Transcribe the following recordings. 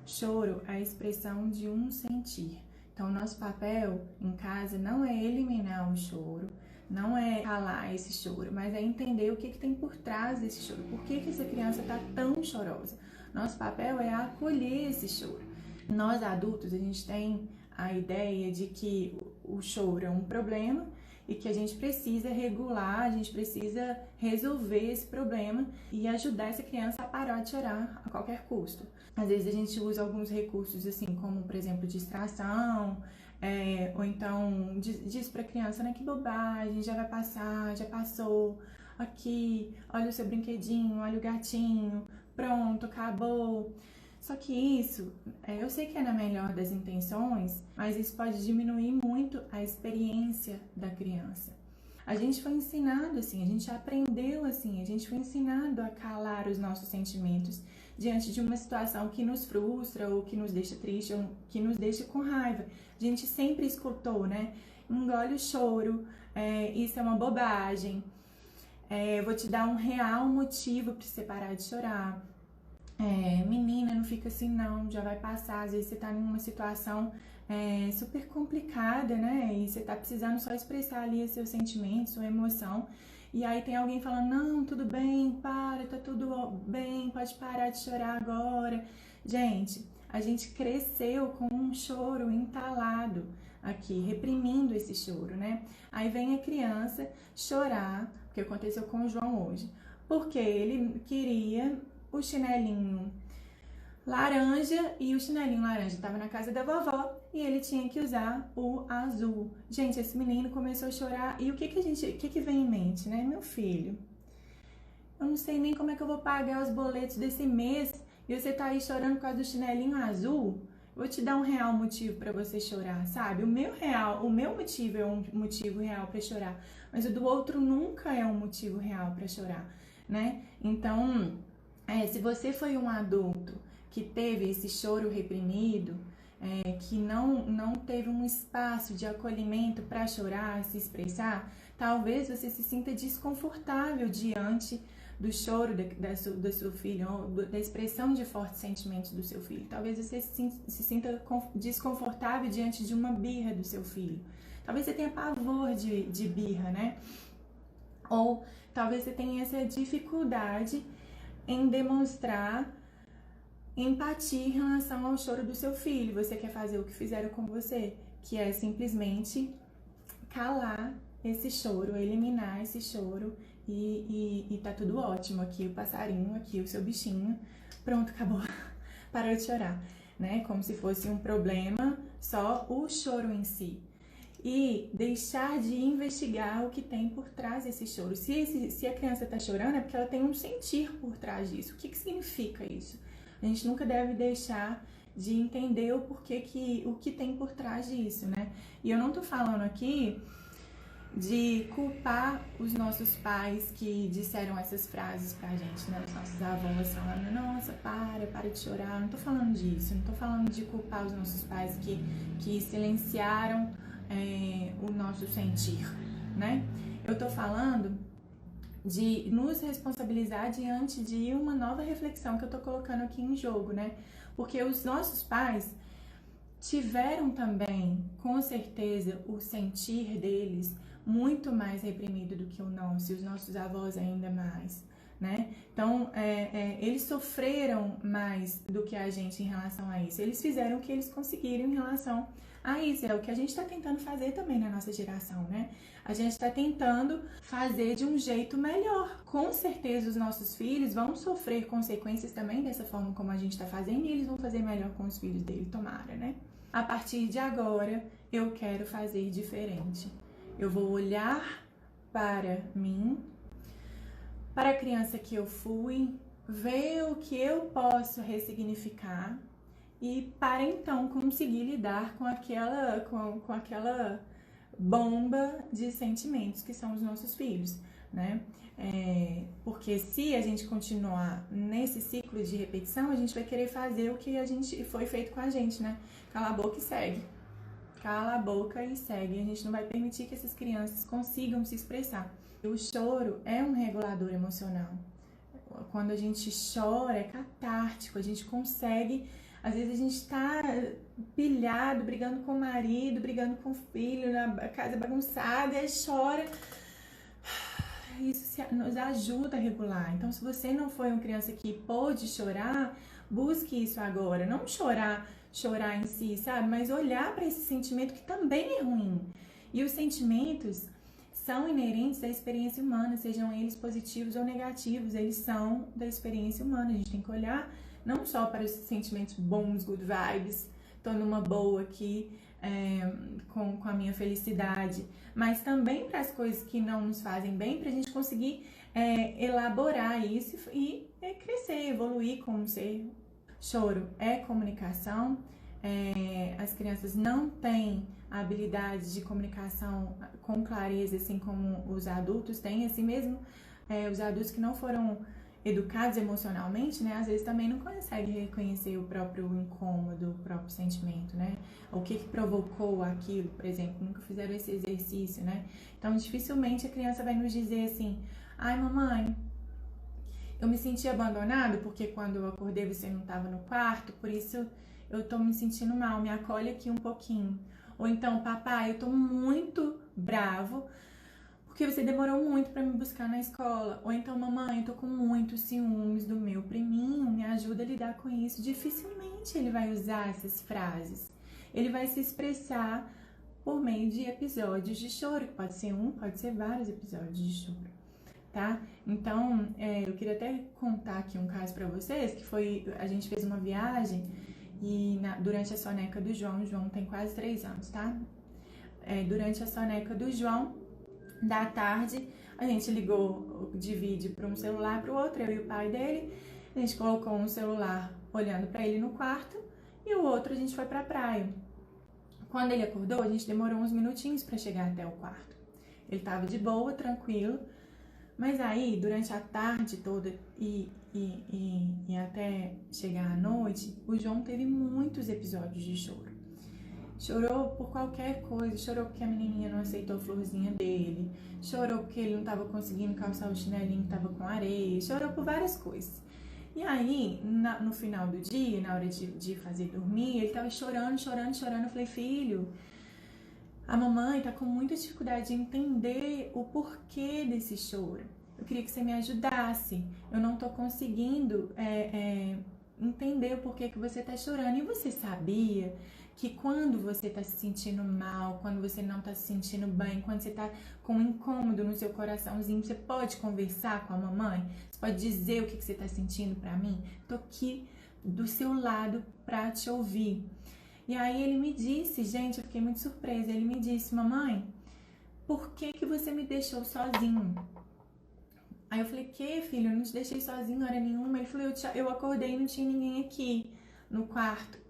Choro é a expressão de um sentir. Então, nosso papel em casa não é eliminar o choro, não é calar esse choro, mas é entender o que tem por trás desse choro. Por que essa criança está tão chorosa? Nosso papel é acolher esse choro. Nós adultos, a gente tem a ideia de que o choro é um problema e que a gente precisa regular, a gente precisa resolver esse problema e ajudar essa criança a parar de chorar a qualquer custo. Às vezes a gente usa alguns recursos assim, como por exemplo distração, ou então diz pra criança, né, que bobagem, já vai passar, já passou, aqui, olha o seu brinquedinho, olha o gatinho, pronto, acabou. Só que isso, eu sei que é na melhor das intenções, mas isso pode diminuir muito a experiência da criança. A gente foi ensinado assim, a gente aprendeu assim, a gente foi ensinado a calar os nossos sentimentos diante de uma situação que nos frustra, ou que nos deixa triste, ou que nos deixa com raiva. A gente sempre escutou, né? Engole o choro, isso é uma bobagem, eu vou te dar um real motivo para você parar de chorar. Menina, não fica assim não, já vai passar. Às vezes você tá numa situação super complicada, né? E você tá precisando só expressar ali os seus sentimentos, sua emoção. E aí tem alguém falando, não, tudo bem, para, tá tudo bem, pode parar de chorar agora. Gente, a gente cresceu com um choro entalado aqui, reprimindo esse choro, né? Aí vem a criança chorar, porque aconteceu com o João hoje, porque ele queria o chinelinho laranja e o chinelinho laranja estava na casa da vovó e ele tinha que usar o azul. Gente, esse menino começou a chorar e o que vem em mente, né? Meu filho, eu não sei nem como é que eu vou pagar os boletos desse mês e você tá aí chorando por causa do chinelinho azul. Vou te dar um real motivo para você chorar, sabe? O meu motivo é um motivo real para chorar, mas o do outro nunca é um motivo real para chorar, né? Então, se você foi um adulto que teve esse choro reprimido, que não teve um espaço de acolhimento para chorar, se expressar, talvez você se sinta desconfortável diante do choro da sua filha, ou da expressão de fortes sentimentos do seu filho. Talvez você se sinta desconfortável diante de uma birra do seu filho. Talvez você tenha pavor de birra, né? Ou talvez você tenha essa dificuldade em demonstrar empatia em relação ao choro do seu filho. Você quer fazer o que fizeram com você, que é simplesmente calar esse choro, eliminar esse choro e tá tudo ótimo. Aqui o passarinho, aqui o seu bichinho, pronto, acabou, parou de chorar, né? Como se fosse um problema só o choro em si. E deixar de investigar o que tem por trás desse choro. Se a criança está chorando, é porque ela tem um sentir por trás disso. O que significa isso? A gente nunca deve deixar de entender o que tem por trás disso, né? E eu não tô falando aqui de culpar os nossos pais que disseram essas frases pra gente, né? Os nossos avós falando, nossa, para de chorar. Não tô falando disso, não tô falando de culpar os nossos pais que silenciaram o nosso sentir, né? Eu tô falando de nos responsabilizar diante de uma nova reflexão que eu tô colocando aqui em jogo, né? Porque os nossos pais tiveram também, com certeza, o sentir deles muito mais reprimido do que o nosso, e os nossos avós ainda mais, né? Então, eles sofreram mais do que a gente em relação a isso. Eles fizeram o que eles conseguiram em relação a isso. É o que a gente está tentando fazer também na nossa geração, né? A gente está tentando fazer de um jeito melhor. Com certeza os nossos filhos vão sofrer consequências também dessa forma como a gente está fazendo, e eles vão fazer melhor com os filhos dele, tomara, né? A partir de agora, eu quero fazer diferente. Eu vou olhar para mim, para a criança que eu fui, ver o que eu posso ressignificar e para então conseguir lidar com aquela bomba de sentimentos que são os nossos filhos, né? Porque se a gente continuar nesse ciclo de repetição, a gente vai querer fazer o que foi feito com a gente, né? Cala a boca e segue. Cala a boca e segue. A gente não vai permitir que essas crianças consigam se expressar. O choro é um regulador emocional. Quando a gente chora, é catártico, a gente consegue Às vezes a gente tá pilhado, brigando com o marido, brigando com o filho, na casa bagunçada, e aí chora. Isso nos ajuda a regular. Então, se você não foi uma criança que pôde chorar, busque isso agora. Não chorar em si, sabe? Mas olhar para esse sentimento que também é ruim. E os sentimentos são inerentes à experiência humana, sejam eles positivos ou negativos, eles são da experiência humana. A gente tem que olhar não só para os sentimentos bons, good vibes, tô numa boa aqui, com a minha felicidade, mas também para as coisas que não nos fazem bem, para a gente conseguir elaborar isso e crescer, evoluir como ser. Choro é comunicação, as crianças não têm a habilidade de comunicação com clareza, assim como os adultos têm, assim mesmo os adultos que não foram educados emocionalmente, né, às vezes também não conseguem reconhecer o próprio incômodo, o próprio sentimento, né, o que provocou aquilo, por exemplo, nunca fizeram esse exercício, né, então dificilmente a criança vai nos dizer assim, ai mamãe, eu me senti abandonado porque quando eu acordei você não estava no quarto, por isso eu tô me sentindo mal, me acolhe aqui um pouquinho. Ou então, papai, eu tô muito bravo porque você demorou muito para me buscar na escola. Ou então, mamãe, eu tô com muitos ciúmes do meu priminho, me ajuda a lidar com isso. Dificilmente ele vai usar essas frases. Ele vai se expressar por meio de episódios de choro, que pode ser um, pode ser vários episódios de choro, tá? Então, eu queria até contar aqui um caso para vocês, que foi, a gente fez uma viagem e durante a soneca do João tem quase 3 anos, tá? Durante a soneca do João, da tarde, a gente ligou de vídeo para um celular para o outro, eu e o pai dele. A gente colocou um celular olhando para ele no quarto e o outro a gente foi para a praia. Quando ele acordou, a gente demorou uns minutinhos para chegar até o quarto. Ele estava de boa, tranquilo, mas aí, durante a tarde toda e até chegar à noite, o João teve muitos episódios de choro. Chorou por qualquer coisa, chorou porque a menininha não aceitou a florzinha dele, chorou porque ele não estava conseguindo calçar o chinelinho que estava com areia, chorou por várias coisas. E aí, no final do dia, na hora de fazer dormir, ele estava chorando. Eu falei, filho, a mamãe tá com muita dificuldade de entender o porquê desse choro. Eu queria que você me ajudasse, eu não tô conseguindo entender o porquê que você tá chorando. E você sabia que quando você tá se sentindo mal, quando você não tá se sentindo bem, quando você tá com um incômodo no seu coraçãozinho, você pode conversar com a mamãe? Você pode dizer o que você tá sentindo pra mim? Tô aqui do seu lado pra te ouvir. E aí ele me disse, gente, eu fiquei muito surpresa, ele me disse, mamãe, por que você me deixou sozinho? Aí eu falei, que filho, eu não te deixei sozinho hora nenhuma. Ele falou, eu acordei e não tinha ninguém aqui no quarto.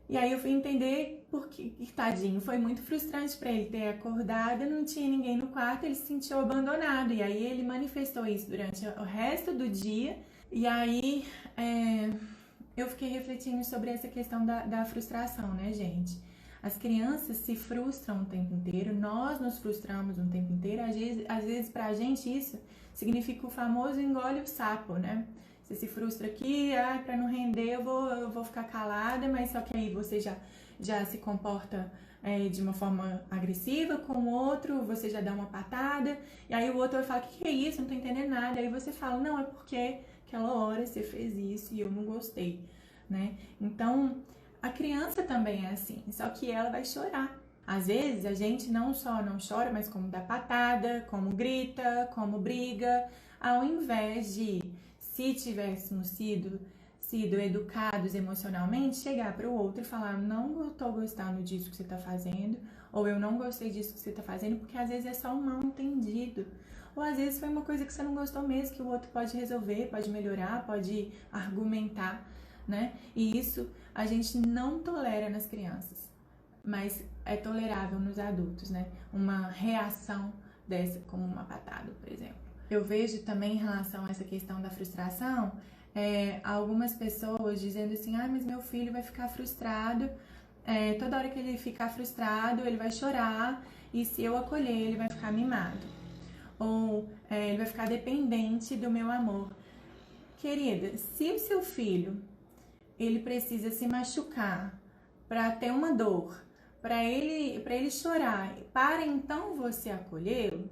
E aí eu fui entender porque, tadinho, foi muito frustrante para ele ter acordado, não tinha ninguém no quarto, ele se sentiu abandonado. E aí ele manifestou isso durante o resto do dia. E aí eu fiquei refletindo sobre essa questão da frustração, né, gente? As crianças se frustram o tempo inteiro, nós nos frustramos o tempo inteiro. Às vezes pra gente isso significa o famoso engole o sapo, né? Você se frustra aqui, pra não render eu vou ficar calada, mas só que aí você já se comporta de uma forma agressiva com o outro, você já dá uma patada, e aí o outro vai falar, que é isso? Não tô entendendo nada. Aí você fala, não, é porque aquela hora você fez isso e eu não gostei, né? Então, a criança também é assim, só que ela vai chorar. Às vezes a gente não só não chora, mas como dá patada, como grita, como briga, ao invés de, se tivéssemos sido educados emocionalmente, chegar para o outro e falar, não tô gostando disso que você tá fazendo, ou eu não gostei disso que você tá fazendo, porque às vezes é só um mal entendido. Ou às vezes foi uma coisa que você não gostou mesmo, que o outro pode resolver, pode melhorar, pode argumentar, né? E isso a gente não tolera nas crianças, mas é tolerável nos adultos, né? Uma reação dessa, como uma patada, por exemplo. Eu vejo também em relação a essa questão da frustração, algumas pessoas dizendo assim, mas meu filho vai ficar frustrado, toda hora que ele ficar frustrado, ele vai chorar, e se eu acolher, ele vai ficar mimado. Ou ele vai ficar dependente do meu amor. Querida, se o seu filho ele precisa se machucar para ter uma dor, para ele chorar, para então você acolhê-lo,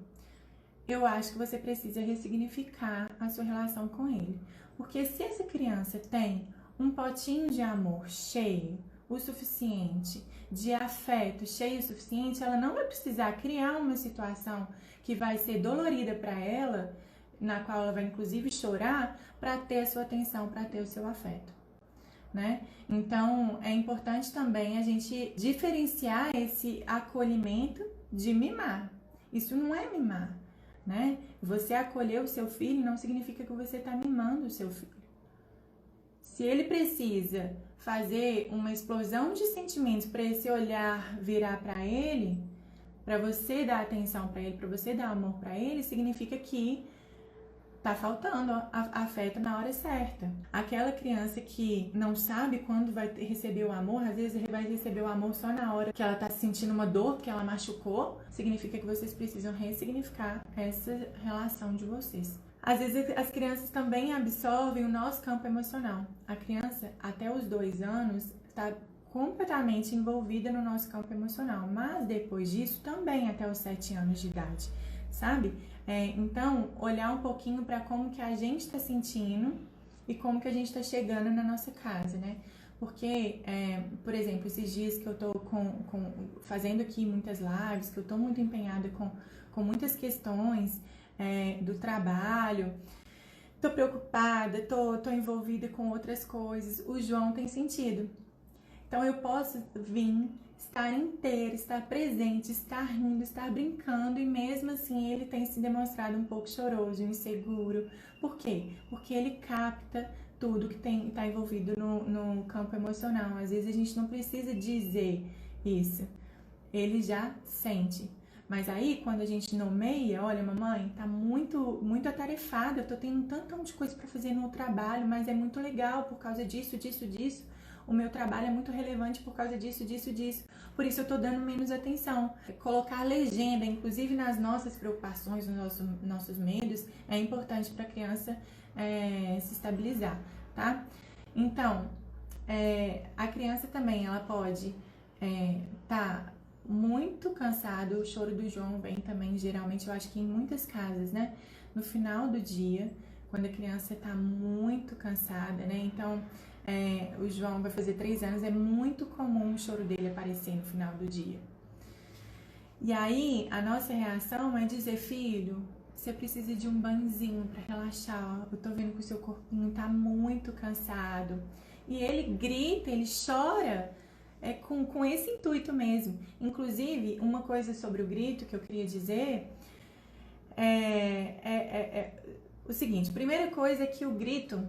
eu acho que você precisa ressignificar a sua relação com ele. Porque se essa criança tem um potinho de amor cheio, o suficiente, de afeto cheio o suficiente, ela não vai precisar criar uma situação que vai ser dolorida para ela, na qual ela vai inclusive chorar, para ter a sua atenção, para ter o seu afeto, né? Então, é importante também a gente diferenciar esse acolhimento de mimar. Isso não é mimar, né? Você acolher o seu filho não significa que você está mimando o seu filho. Se ele precisa fazer uma explosão de sentimentos para esse olhar virar para ele, para você dar atenção para ele, para você dar amor para ele, significa que tá faltando afeto na hora certa. Aquela criança que não sabe quando vai receber o amor, às vezes vai receber o amor só na hora que ela tá sentindo uma dor, que ela machucou, significa que vocês precisam ressignificar essa relação de vocês. Às vezes as crianças também absorvem o nosso campo emocional. A criança, até os 2 anos, está completamente envolvida no nosso campo emocional, mas depois disso também até os 7 anos de idade, sabe? Então, olhar um pouquinho para como que a gente está sentindo e como que a gente está chegando na nossa casa, né? Porque, por exemplo, esses dias que eu tô fazendo aqui muitas lives, que eu tô muito empenhada com muitas questões do trabalho, tô preocupada, tô envolvida com outras coisas, o João tem sentido. Então, eu posso vir, estar inteira, estar presente, estar rindo, estar brincando e mesmo assim ele tem se demonstrado um pouco choroso, inseguro. Por quê? Porque ele capta tudo que está envolvido no campo emocional. Às vezes a gente não precisa dizer isso, ele já sente. Mas aí, quando a gente nomeia, olha, mamãe, tá muito atarefada, eu tô tendo um tantão de coisa para fazer no trabalho, mas é muito legal por causa disso. O meu trabalho é muito relevante por causa disso. Por isso eu tô dando menos atenção. Colocar legenda, inclusive nas nossas preocupações, nos nossos medos, é importante para a criança se estabilizar, tá? Então, a criança também, ela pode tá muito cansada. O choro do João vem também, geralmente, eu acho que em muitas casas, né? No final do dia, quando a criança tá muito cansada, né? Então, o João vai fazer 3 anos, é muito comum o choro dele aparecer no final do dia. E aí, a nossa reação é dizer, filho, você precisa de um banhozinho para relaxar, eu tô vendo que o seu corpinho tá muito cansado. E ele grita, ele chora, com esse intuito mesmo. Inclusive, uma coisa sobre o grito que eu queria dizer o seguinte, primeira coisa é que o grito,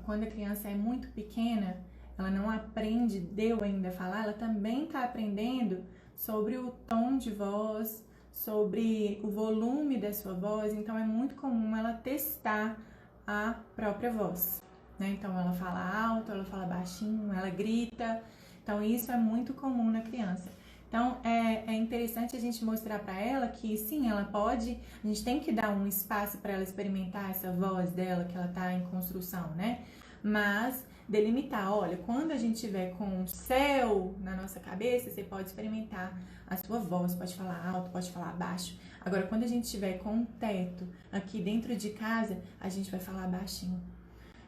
quando a criança é muito pequena, ela não aprende, deu ainda a falar, ela também está aprendendo sobre o tom de voz, sobre o volume da sua voz, então é muito comum ela testar a própria voz, né? Então ela fala alto, ela fala baixinho, ela grita, então isso é muito comum na criança. Então, é interessante a gente mostrar para ela que, sim, ela pode, a gente tem que dar um espaço para ela experimentar essa voz dela, que ela está em construção, né? Mas delimitar, olha, quando a gente tiver com o céu na nossa cabeça, você pode experimentar a sua voz, pode falar alto, pode falar baixo. Agora, quando a gente tiver com um teto aqui dentro de casa, a gente vai falar baixinho.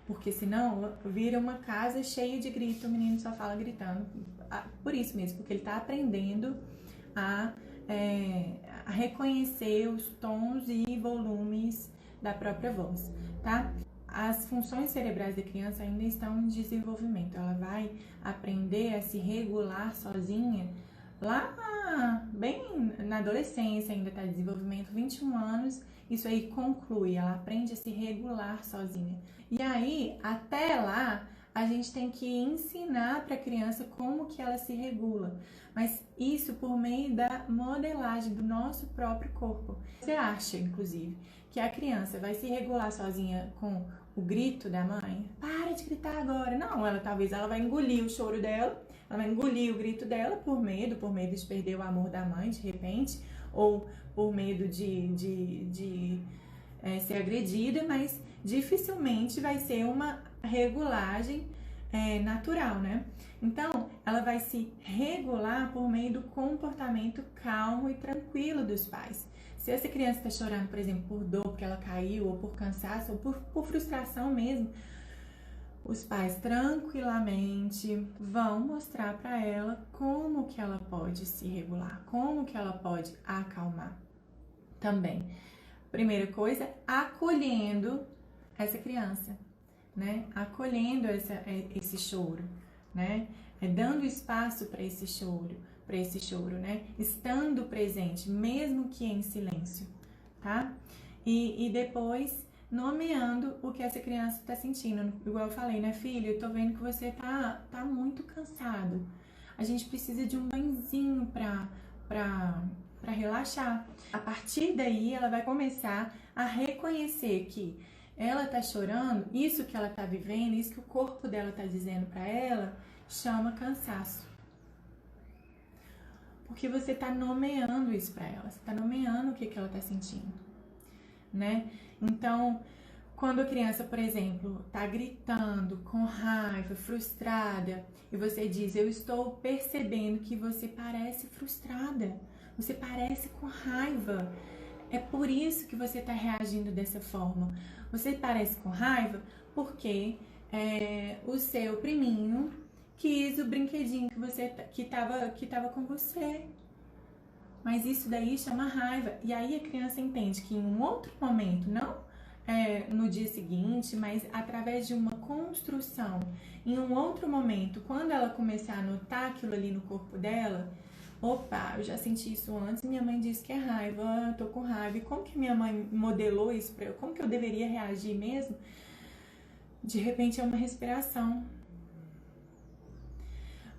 Porque senão vira uma casa cheia de grito, o menino só fala gritando. Por isso mesmo, porque ele está aprendendo a reconhecer os tons e volumes da própria voz, tá? As funções cerebrais da criança ainda estão em desenvolvimento. Ela vai aprender a se regular sozinha lá bem na adolescência, ainda está em desenvolvimento, 21 anos, isso aí conclui, ela aprende a se regular sozinha. E aí, até lá, a gente tem que ensinar para a criança como que ela se regula, mas isso por meio da modelagem do nosso próprio corpo. Você acha, inclusive, que a criança vai se regular sozinha com o grito da mãe? Para de gritar agora! Não, talvez ela vai engolir o choro dela, ela vai engolir o grito dela por medo de perder o amor da mãe de repente, ou por medo de ser agredida, mas dificilmente vai ser uma regulagem natural, né? Então, ela vai se regular por meio do comportamento calmo e tranquilo dos pais. Se essa criança está chorando, por exemplo, por dor, porque ela caiu, ou por cansaço, ou por frustração mesmo, os pais tranquilamente vão mostrar para ela como que ela pode se regular, como que ela pode acalmar também. Primeira coisa, acolhendo essa criança, né? Acolhendo esse choro, né? Dando espaço para esse choro, né? Estando presente, mesmo que em silêncio, tá? E depois nomeando o que essa criança está sentindo. Igual eu falei, né, filho? Eu tô vendo que você tá muito cansado. A gente precisa de um banhozinho pra relaxar. A partir daí, ela vai começar a reconhecer que ela tá chorando, isso que ela tá vivendo, isso que o corpo dela tá dizendo para ela, chama cansaço. Porque você tá nomeando isso para ela, você tá nomeando o que ela tá sentindo, né? Então, quando a criança, por exemplo, tá gritando, com raiva, frustrada, e você diz, eu estou percebendo que você parece frustrada, você parece com raiva, é por isso que você está reagindo dessa forma. Você parece com raiva porque o seu priminho quis o brinquedinho que tava com você. Mas isso daí chama raiva. E aí a criança entende que em um outro momento, não no dia seguinte, mas através de uma construção, em um outro momento, quando ela começar a notar aquilo ali no corpo dela, opa, eu já senti isso antes, minha mãe disse que é raiva, eu tô com raiva. E como que minha mãe modelou isso pra eu? Como que eu deveria reagir mesmo? De repente é uma respiração.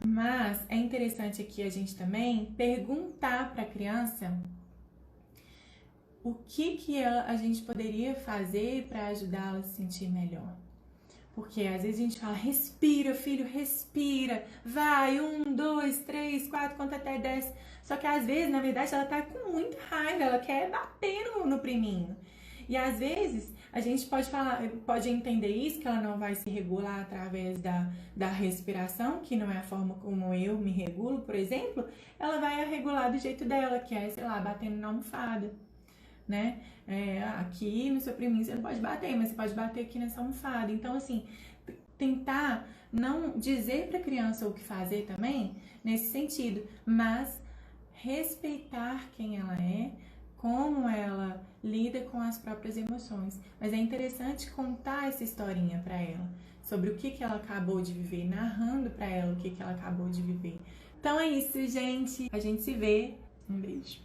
Mas é interessante aqui a gente também perguntar para a criança o que a gente poderia fazer para ajudá-la a se sentir melhor. Porque às vezes a gente fala, respira, filho, respira, vai, 1, 2, 3, 4, conta até 10. Só que às vezes, na verdade, ela tá com muita raiva, ela quer bater no priminho. E às vezes a gente pode entender isso, que ela não vai se regular através da respiração, que não é a forma como eu me regulo, por exemplo, ela vai regular do jeito dela, que é, sei lá, batendo na almofada, né? Aqui no seu priminho você não pode bater, mas você pode bater aqui nessa almofada. Então, assim, tentar não dizer para a criança o que fazer também, nesse sentido, mas respeitar quem ela é, como ela lida com as próprias emoções. Mas é interessante contar essa historinha para ela, sobre o que ela acabou de viver, narrando para ela o que ela acabou de viver. Então é isso, gente. A gente se vê. Um beijo.